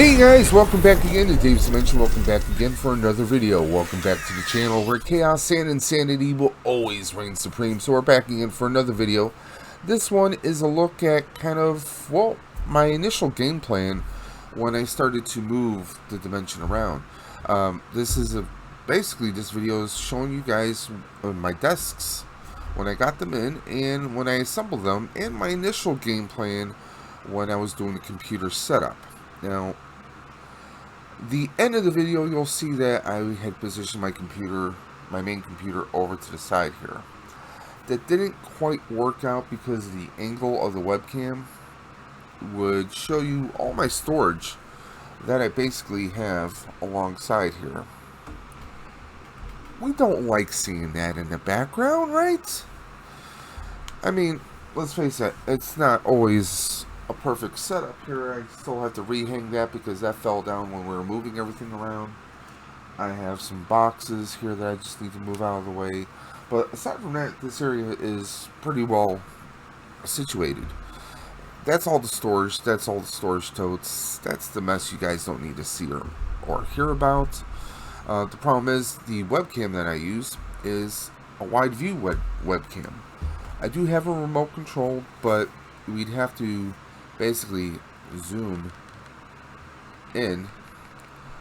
Hey guys, welcome back again to Dave's Dimension. Welcome back again for another video. Welcome back to the channel where chaos and insanity will always reign supreme. So we're back again for another video. This one is a look at kind of, well, my initial game plan when I started to move the dimension around. Basically this video is showing you guys my desks when I got them in and when I assembled them, and my initial game plan when I was doing the computer setup. Now, the end of the video, you'll see that I had positioned my main computer over to the side here. That didn't quite work out because the angle of the webcam would show you all my storage that I basically have alongside here. We don't like seeing that in the background, right? I mean, let's face it, it's not always a perfect setup here. I still have to rehang that because that fell down when we were moving everything around. I have some boxes here that I just need to move out of the way. But aside from that, this area is pretty well situated. That's all the storage. That's all the storage totes. That's the mess you guys don't need to see or hear about. The problem is the webcam that I use is a wide view webcam. I do have a remote control, but we'd have to basically zoom in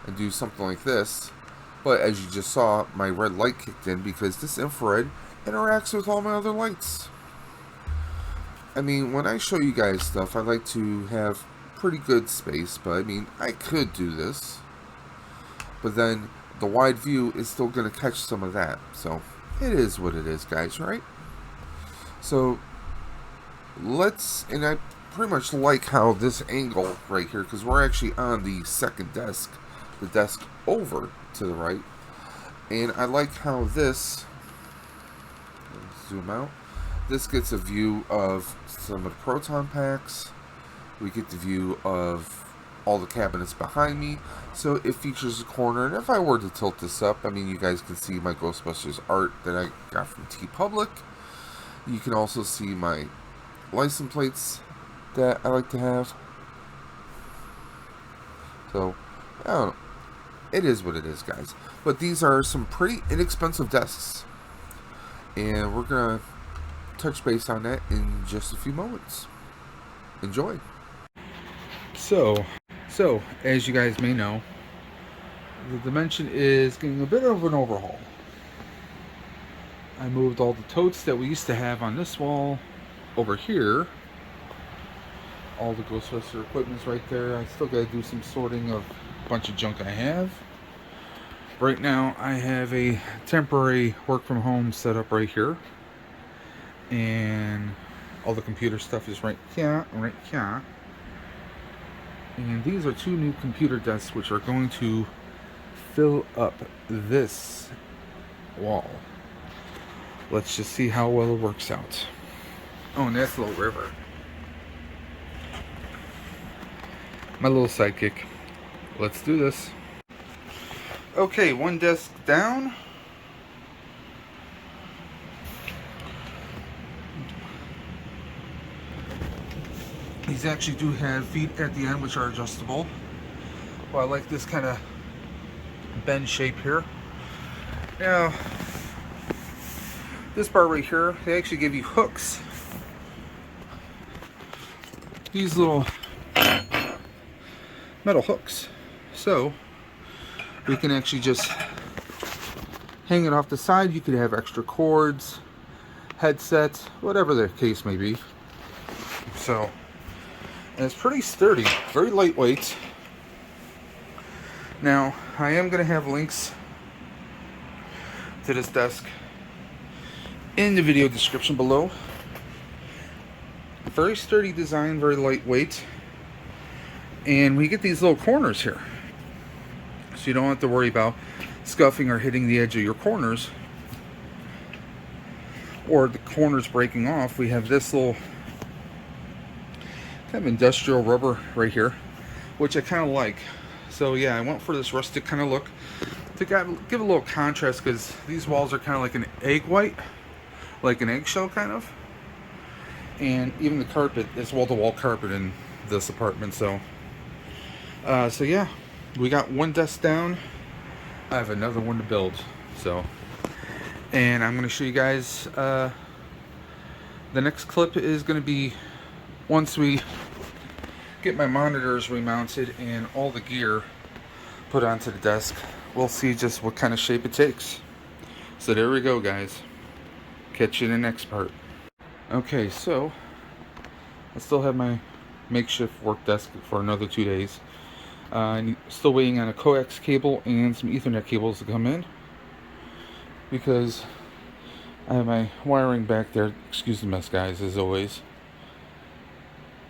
and do something like this. But as you just saw, my red light kicked in because this infrared interacts with all my other lights. I mean, when I show you guys stuff, I like to have pretty good space, but I mean, I could do this, but then the wide view is still going to catch some of that. So it is what it is, guys, right? So and I pretty much like how this angle right here, because we're actually on the second desk, the desk over to the right, and I like how this, zoom out, this gets a view of some of the proton packs. We get the view of all the cabinets behind me, so it features a corner. And if I were to tilt this up, I mean, you guys can see my Ghostbusters art that I got from TeePublic. You can also see my license plates that I like to have. So, I don't know. It is what it is, guys. But these are some pretty inexpensive desks, and we're going to touch base on that in just a few moments. Enjoy. So, as you guys may know, the Dimension is getting a bit of an overhaul. I moved all the totes that we used to have on this wall over here. All the Ghostbuster equipment's right there. I still gotta do some sorting of a bunch of junk I have. Right now I have a temporary work from home setup right here. And all the computer stuff is right here, right here. And these are two new computer desks which are going to fill up this wall. Let's just see how well it works out. Oh, and that's a little river. My little sidekick. Let's do this. Okay, one desk down. These actually do have feet at the end which are adjustable. Well, I like this kind of bend shape here. Now, this part right here, they actually give you hooks. These little metal hooks. So, we can actually just hang it off the side. You could have extra cords, headsets, whatever the case may be. So, and it's pretty sturdy, very lightweight. Now, I am going to have links to this desk in the video description below. Very sturdy design, very lightweight. And we get these little corners here. So you don't have to worry about scuffing or hitting the edge of your corners, or the corners breaking off. We have this little kind of industrial rubber right here, which I kind of like. So yeah, I went for this rustic kind of look to give a little contrast, because these walls are kind of like an egg white, like an eggshell kind of. And even the carpet is wall-to-wall carpet in this apartment, so So yeah, we got one desk down. I have another one to build. So, and I'm going to show you guys. The next clip is going to be once we get my monitors remounted and all the gear put onto the desk. We'll see just what kind of shape it takes. So there we go, guys. Catch you in the next part. Okay, so I still have my makeshift work desk for another 2 days. I'm still waiting on a coax cable and some Ethernet cables to come in, because I have my wiring back there. Excuse the mess, guys, as always.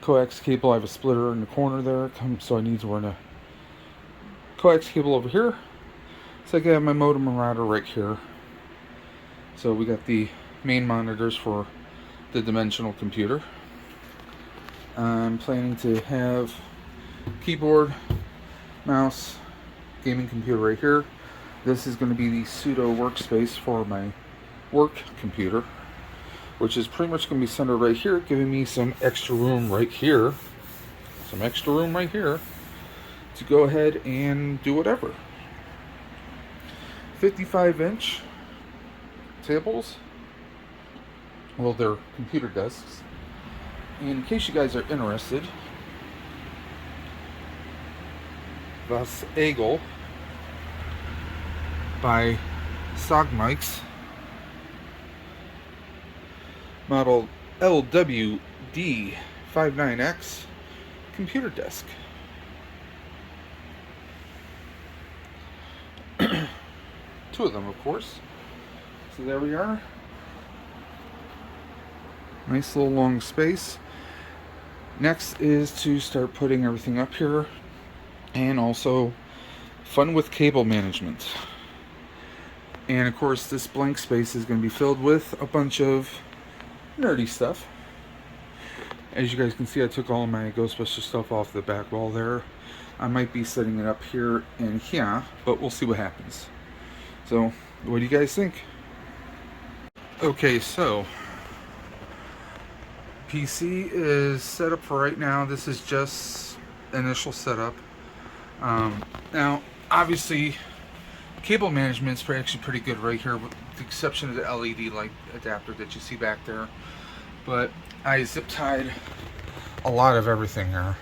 Coax cable, I have a splitter in the corner there, so I need to run a coax cable over here, so I can have my modem and router right here. So we got the main monitors for the dimensional computer. I'm planning to have keyboard, mouse, gaming computer right here. This is going to be the pseudo workspace for my work computer, which is pretty much going to be centered right here, giving me some extra room right here. Some extra room right here to go ahead and do whatever. 55-inch tables. Well, they're computer desks. And in case you guys are interested, VASAGLE by VASAGLE model LWD59X computer desk. Two of them, of course. So there we are. Nice little long space. Next is to start putting everything up here, and also fun with cable management. And of course, this blank space is going to be filled with a bunch of nerdy stuff. As you guys can see, I took all of my Ghostbuster stuff off the back wall there. I might be setting it up here and here, but we'll see what happens. So, what do you guys think? Okay, so PC is set up for right now. This is just initial setup. Now, obviously, cable management is actually pretty good right here, with the exception of the LED light adapter that you see back there. But I zip tied a lot of everything here.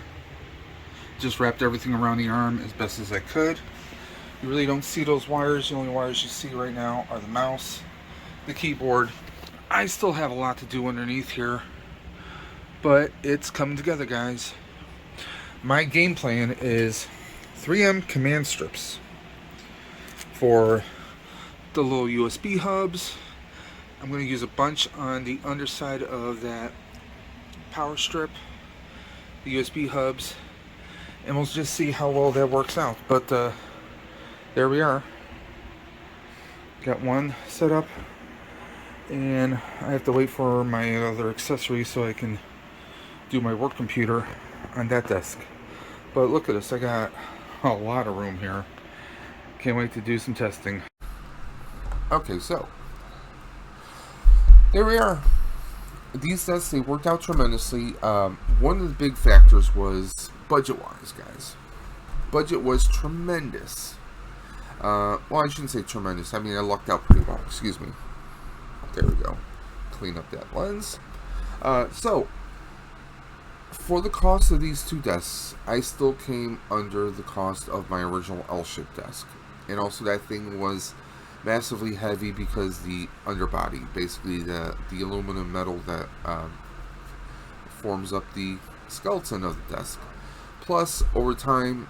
Just wrapped everything around the arm as best as I could. You really don't see those wires. The only wires you see right now are the mouse, the keyboard. I still have a lot to do underneath here, but it's coming together, guys. My game plan is 3M command strips for the little USB hubs. I'm going to use a bunch on the underside of that power strip, the USB hubs, and we'll just see how well that works out. But there we are. Got one set up, and I have to wait for my other accessories so I can do my work computer on that desk. But look at this, I got a lot of room here. Can't wait to do some testing. Okay, so there we are. These desks, they worked out tremendously. One of the big factors was budget-wise, guys. Budget was tremendous. Well, I shouldn't say tremendous. I mean, I lucked out pretty well. Excuse me. There we go. Clean up that lens. So, for the cost of these two desks, I still came under the cost of my original L-shaped desk. And also, that thing was massively heavy because the underbody, basically the aluminum metal that forms up the skeleton of the desk. Plus, over time,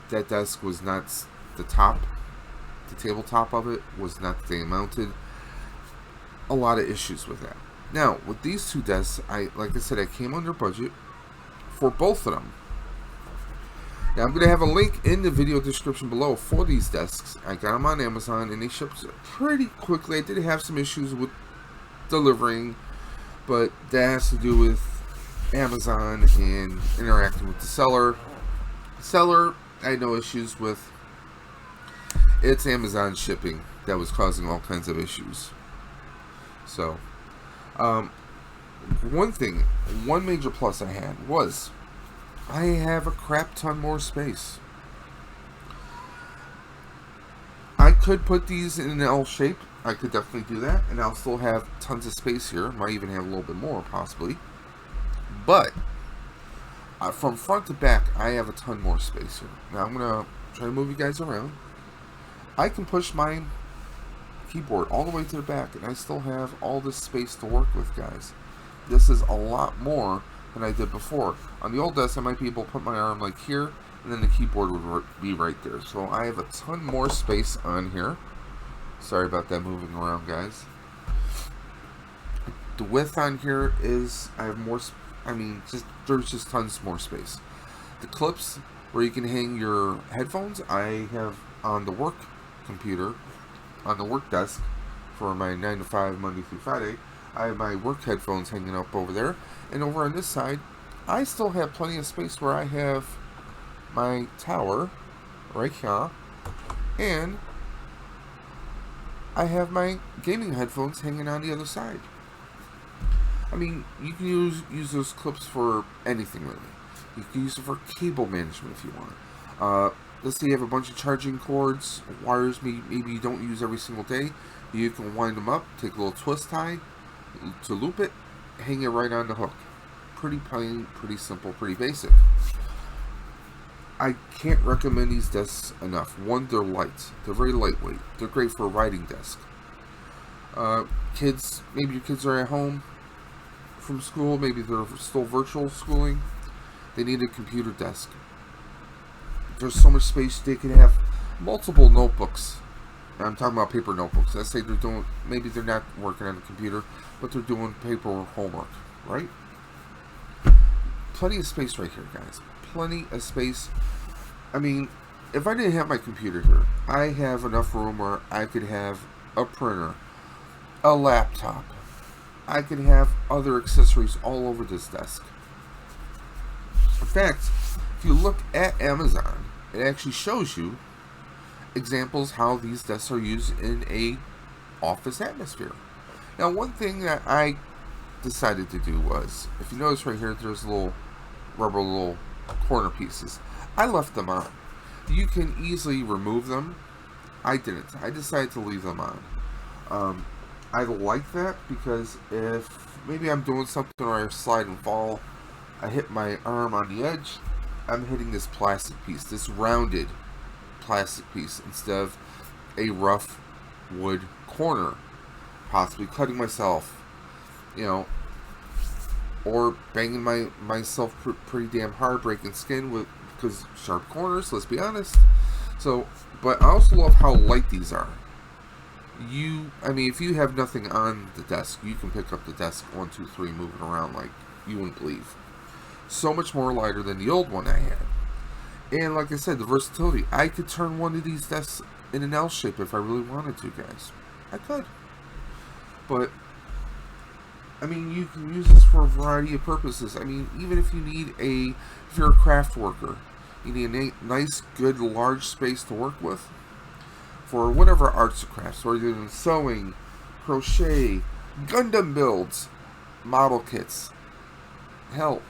that desk was not the top. The tabletop of it was not staying mounted. A lot of issues with that. Now, with these two desks, like I said, I came under budget for both of them. Now, I'm going to have a link in the video description below for these desks. I got them on Amazon, and they shipped pretty quickly. I did have some issues with delivering, but that has to do with Amazon and interacting with the seller. Seller, I had no issues with. It's Amazon shipping that was causing all kinds of issues. So, one major plus I had was I have a crap ton more space. could put these in an L shape. I could definitely do that, and I'll still have tons of space here. Might even have a little bit more, possibly. But from front to back, I have a ton more space here. Now I'm gonna try to move you guys around. I can push my keyboard all the way to the back, and I still have all this space to work with, guys. This is a lot more than I did before. On the old desk, I might be able to put my arm like here, and then the keyboard would be right there. So I have a ton more space on here. Sorry about that moving around, guys. The width on here is, I have more, there's just tons more space. The clips where you can hang your headphones, I have on the work computer, on the work desk for my 9 to 5 Monday through Friday. I have my work headphones hanging up over there. And over on this side, I still have plenty of space where I have my tower right here. And I have my gaming headphones hanging on the other side. I mean, you can use those clips for anything, really. You can use it for cable management if you want. Let's say you have a bunch of charging cords, wires maybe you don't use every single day. You can wind them up, take a little twist tie to loop it, hang it right on the hook. Pretty plain, pretty simple, pretty basic. I can't recommend these desks enough. One, they're light. They're very lightweight. They're great for a writing desk. Kids, maybe your kids are at home from school, maybe they're still virtual schooling. They need a computer desk. There's so much space. They can have multiple notebooks. I'm talking about paper notebooks. Let's say maybe they're not working on the computer, but they're doing paper homework, right? Plenty of space right here, guys. Plenty of space. I mean, if I didn't have my computer here, I have enough room where I could have a printer, a laptop. I could have other accessories all over this desk. In fact, if you look at Amazon, it actually shows you examples how these desks are used in a office atmosphere. Now, one thing that I decided to do was, if you notice right here, there's little rubber corner pieces. I left them on. You can easily remove them. I didn't. I decided to leave them on. I like that because if maybe I'm doing something or I slide and fall, I hit my arm on the edge, I'm hitting this plastic piece, this rounded plastic piece, instead of a rough wood corner, possibly cutting myself, or banging myself pretty damn hard, breaking skin because sharp corners, let's be honest. So, but I also love how light these are. If you have nothing on the desk, you can pick up the desk 1, 2, 3, move it around like you wouldn't believe. So much more lighter than the old one I had. And like I said, the versatility. I could turn one of these desks in an L shape if I really wanted to, guys. I could. But, you can use this for a variety of purposes. Even if if you're a craft worker, you need a nice, good, large space to work with for whatever arts or crafts, or you're doing sewing, crochet, Gundam builds, model kits, hell,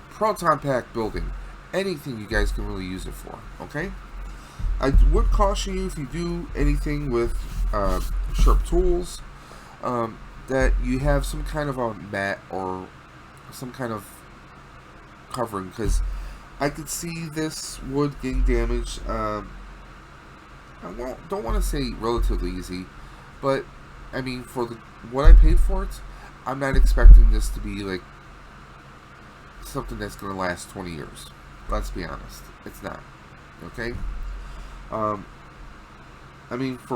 proton pack building, anything you guys can really use it for, okay? I would caution you, if you do anything with sharp tools, that you have some kind of a mat or some kind of covering, because I could see this wood getting damaged. I don't want to say relatively easy, but for what I paid for it, I'm not expecting this to be like something that's going to last 20 years. Let's be honest, it's not. Okay. For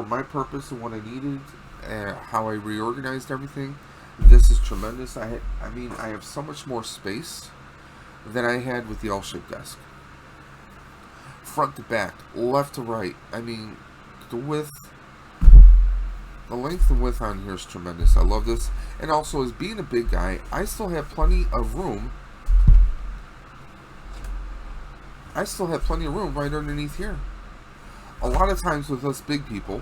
my purpose and what I needed, how I reorganized everything, this is tremendous. I have so much more space than I had with the L-shaped desk. Front to back, left to right. The width, the length and width on here is tremendous. I love this. And also, as being a big guy, I still have plenty of room. Right underneath here. A lot of times with us big people,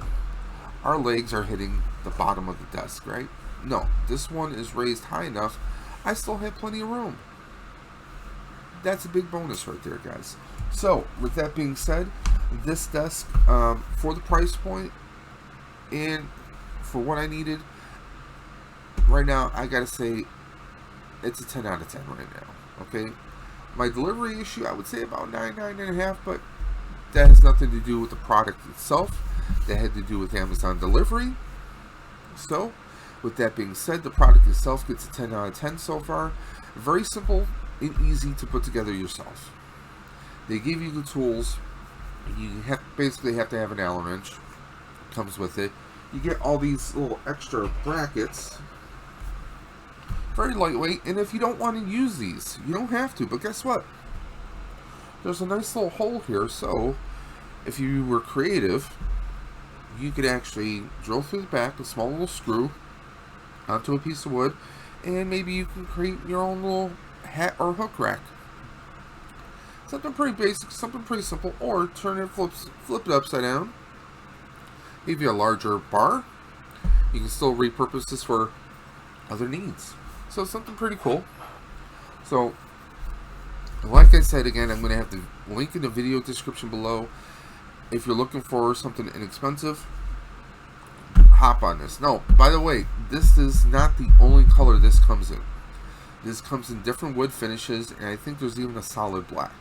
our legs are hitting the bottom of the desk, right? No, this one is raised high enough. I still have plenty of room. That's a big bonus right there, guys. So, with that being said, this desk, for the price point, And for what I needed, right now, I gotta say, it's a 10 out of 10 right now. Okay? My delivery issue, I would say about 9.5, but that has nothing to do with the product itself. That had to do with Amazon delivery. So, with that being said, the product itself gets a 10 out of 10 so far. Very simple and easy to put together yourself. They give you the tools. You basically have to have an Allen wrench. Comes with it. You get all these little extra brackets. Very lightweight. And if you don't want to use these, you don't have to. But guess what? There's a nice little hole here. So, if you were creative, you could actually drill through the back a small little screw onto a piece of wood, and maybe you can create your own little hat or hook rack. Something pretty basic, something pretty simple. Or turn it, flip it upside down. Maybe a larger bar. You can still repurpose this for other needs. So something pretty cool. So, like I said again, I'm going to have the link in the video description below. If you're looking for something inexpensive, hop on this. No, by the way, this is not the only color this comes in. This comes in different wood finishes, and I think there's even a solid black.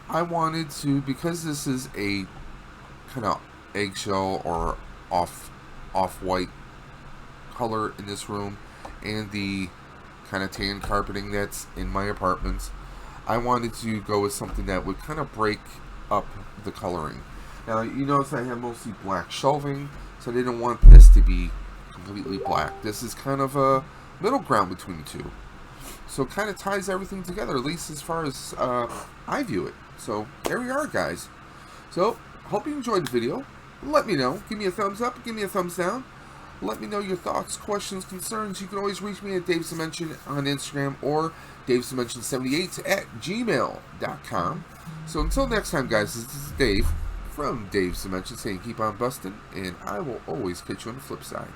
I wanted to, because this is a kind of eggshell or off-white color in this room, and the kind of tan carpeting that's in my apartments, I wanted to go with something that would kind of break up the coloring. Now, you notice I have mostly black shelving, so I didn't want this to be completely black. This is kind of a middle ground between the two. So it kind of ties everything together, at least as far as I view it. So there we are, guys. So, hope you enjoyed the video. Let me know. Give me a thumbs up, give me a thumbs down. Let me know your thoughts, questions, concerns. You can always reach me at Dave's Dimension on Instagram or davesdimension78@gmail.com. So until next time, guys, this is Dave from Dave's Dimension saying keep on busting, and I will always catch you on the flip side.